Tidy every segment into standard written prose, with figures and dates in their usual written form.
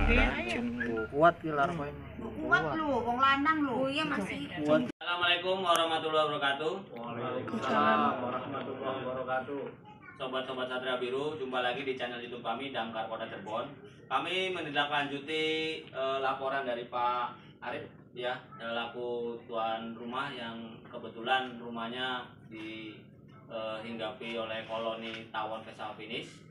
Kuat ki larva ini. Kuat lu, wong lanang lu. Oh iya masih. Kuat. Assalamualaikum warahmatullahi wabarakatuh. Waalaikumsalam warahmatullahi wabarakatuh. Sobat-sobat Satria Biru, jumpa lagi di channel YouTube kami Damkar Kota Cirebon. Kami menindaklanjuti laporan dari Pak Arif ya, selaku tuan rumah yang kebetulan rumahnya dihinggapi oleh koloni tawon Vespa Finis.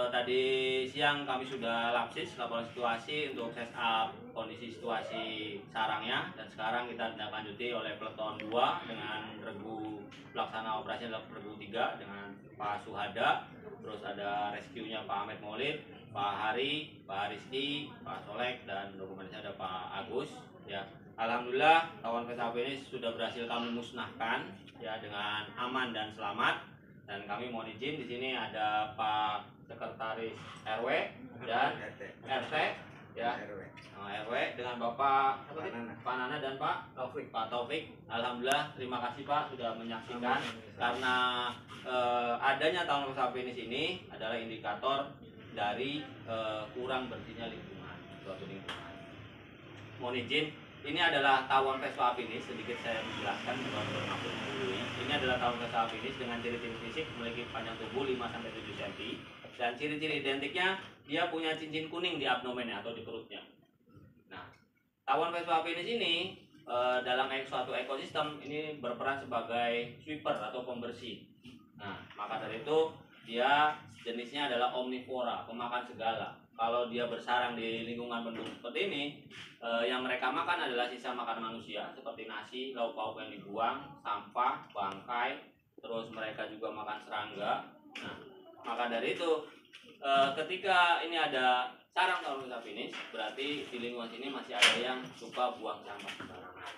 Tadi siang kami sudah lapsis laporan situasi untuk set up kondisi situasi sarangnya, dan sekarang kita ditindaklanjuti oleh peleton 2 dengan regu pelaksana operasi adalah regu 3 dengan Pak Suhada, terus ada rescue-nya Pak Ahmed Maulid, Pak Hari, Pak Rizky, Pak Solek, dan dokumennya ada Pak Agus ya. Alhamdulillah tawon Vespa Finis sudah berhasil kami musnahkan ya dengan aman dan selamat, dan kami mohon izin di sini ada Pak Sekretaris RW dan RT ya, RW dengan Bapak Pak Nana dan Pak Taufik. Alhamdulillah, terima kasih Pak sudah menyaksikan. Karena adanya tawon Vespa Finis ini adalah indikator dari kurang bersihnya lingkungan, suatu lingkungan. Mohon izin, ini adalah tawon Vespa Finis. Sedikit saya menjelaskan ini adalah tawon Vespa Finis dengan ciri-ciri fisik memiliki panjang tubuh 5-7 cm, dan ciri-ciri identiknya dia punya cincin kuning di abdomennya atau di perutnya. Nah, tawon Vespa Finis ini dalam suatu ekosistem ini berperan sebagai sweeper atau pembersih. Nah, maka dari itu dia jenisnya adalah omnivora, pemakan segala. Kalau dia bersarang di lingkungan penduduk seperti ini, yang mereka makan adalah sisa makanan manusia seperti nasi, lauk pauk yang dibuang, sampah, bangkai, terus mereka juga makan serangga. Nah, maka dari itu ketika ini ada sarang tawon Vespa Finis, berarti di lingkungan sini masih ada yang suka buang sampah sembarangan.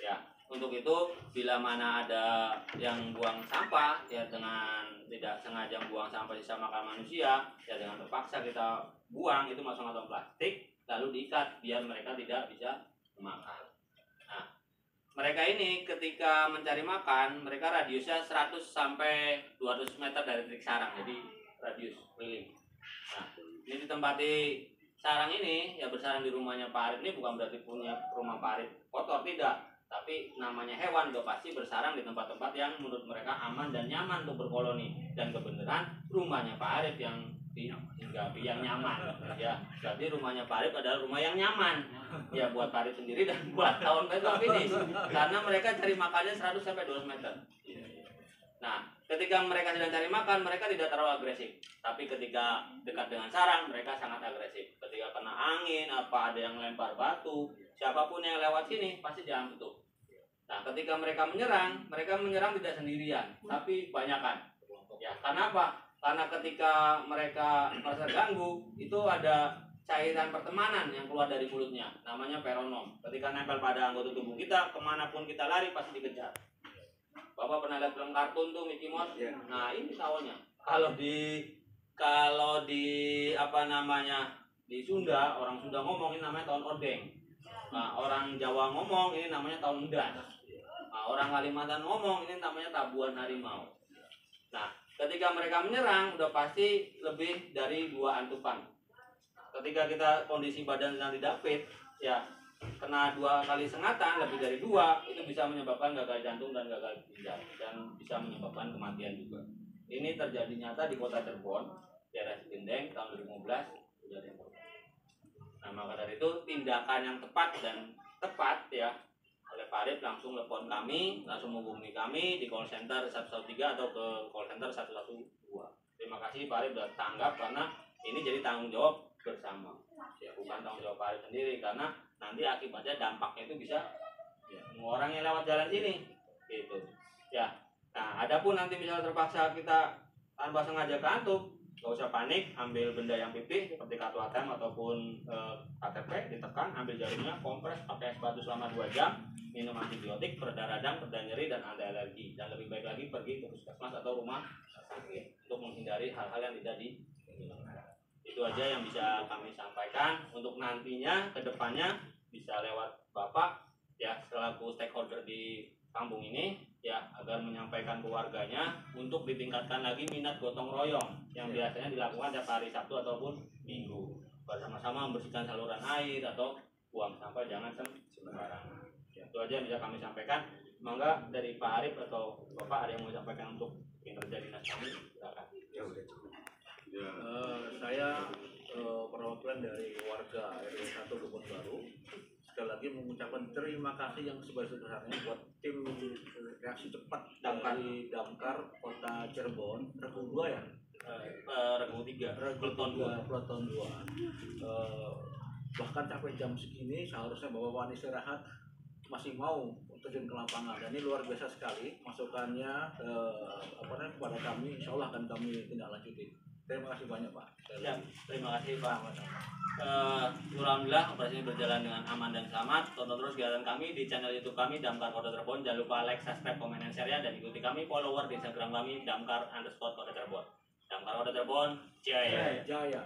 Ya, untuk itu bila mana ada yang buang sampah ya dengan tidak sengaja buang sampah sisa makan manusia ya, dengan terpaksa kita buang itu masuk kantong plastik lalu diikat biar mereka tidak bisa memakan. Nah, mereka ini ketika mencari makan, mereka radiusnya 100 sampai 200 meter dari titik sarang, jadi radius keliling. Nah, ini ditempati sarang ini ya, bersarang di rumahnya Pak Arif ini bukan berarti punya rumah Pak Arif kotor, tidak. Tapi namanya hewan udah pasti bersarang di tempat-tempat yang menurut mereka aman dan nyaman untuk berkoloni. Dan kebenaran rumahnya Pak Arif yang dihinggapi yang nyaman ya, berarti rumahnya Pak Arif adalah rumah yang nyaman ya buat Pak Arif sendiri dan buat tawon Vespa Finis, karena mereka cari makannya 100 sampai 200 meter. Nah, ketika mereka sedang cari makan, mereka tidak terlalu agresif. Tapi ketika dekat dengan sarang, mereka sangat agresif. Ketika kena angin, apa ada yang lempar batu, siapapun yang lewat sini pasti jangan tutup. Nah, ketika mereka menyerang tidak sendirian, tapi banyakan. Ya, kenapa? Karena ketika mereka merasa ganggu, itu ada cairan pertemanan yang keluar dari mulutnya, namanya feronom. Ketika nempel pada anggota tubuh kita, kemanapun kita lari pasti dikejar. Bapak pernah lihat film kartun tuh Mickey Mouse? Yeah. Nah, ini tawonnya. Kalau di apa namanya di Sunda, orang Sunda ngomong ini namanya tawon odeng. Nah, orang Jawa ngomong ini namanya tawon endas. Nah, orang Kalimantan ngomong ini namanya tabuan harimau. Nah, ketika mereka menyerang udah pasti lebih dari 2 antupan. Ketika kita kondisi badan sedang tidak fit, ya kena 2 kali sengatan lebih dari 2 itu bisa menyebabkan gagal jantung dan gagal ginjal, dan bisa menyebabkan kematian juga. Ini terjadi nyata di Kota Cirebon, daerah Cigendeng tahun 2015 sudah ada yang korban. Nah, maka dari itu tindakan yang tepat ya oleh Pak Arif langsung telepon kami, langsung menghubungi kami di call center 113 atau ke call center 112. Terima kasih Pak Arif sudah tanggap, karena ini jadi tanggung jawab bersama ya, bukan tanggung jawab Pak Arif sendiri, karena nanti akibatnya dampaknya itu bisa ya, orang yang lewat jalan sini gitu ya. Nah, adapun nanti misalnya terpaksa kita tanpa sengaja kantuk, gak usah panik, ambil benda yang pipih seperti kartu ATM ataupun KTP, ditekan, ambil jarumnya, kompres, pakai es batu selama 2 jam, minum antibiotik, pereda radang, pereda nyeri, dan anti alergi. Dan lebih baik lagi pergi ke puskesmas atau rumah sakit untuk menghindari hal-hal yang tidak diinginkan. Itu aja yang bisa kami sampaikan. Untuk nantinya ke depannya bisa lewat Bapak ya selaku stakeholder di kampung ini, ya agar menyampaikan ke warganya untuk ditingkatkan lagi minat gotong royong yang biasanya dilakukan tiap hari Sabtu ataupun Minggu, bersama-sama membersihkan saluran air atau buang sampah jangan sembarangan. Itu aja yang bisa kami sampaikan. Mangga dari Pak Arif atau Bapak ada yang mau sampaikan untuk kinerja dinas kami, silakan. Saya perwakilan dari warga RW 1 Kebon Baru sekali lagi mengucapkan terima kasih yang sebesar-besarnya buat tim reaksi cepat dari Damkar Kota Cirebon, Regu 2 ya? Regu 3, Peleton 2. Bahkan sampai jam segini seharusnya Bapak Wani istirahat masih mau terjun ke lapangan, dan ini luar biasa sekali masukannya kepada kami. Insya Allah akan kami tindak lanjuti. Terima kasih banyak Pak. Ya, terima kasih Pak. Alhamdulillah operasi ini berjalan dengan aman dan selamat. Tonton terus kegiatan kami di channel YouTube kami Damkar Kota Cirebon. Jangan lupa like, subscribe, komen, dan share ya. Dan ikuti kami follower di Instagram kami Damkar_Kota Cirebon. Damkar Kota Cirebon, jaya. Jaya.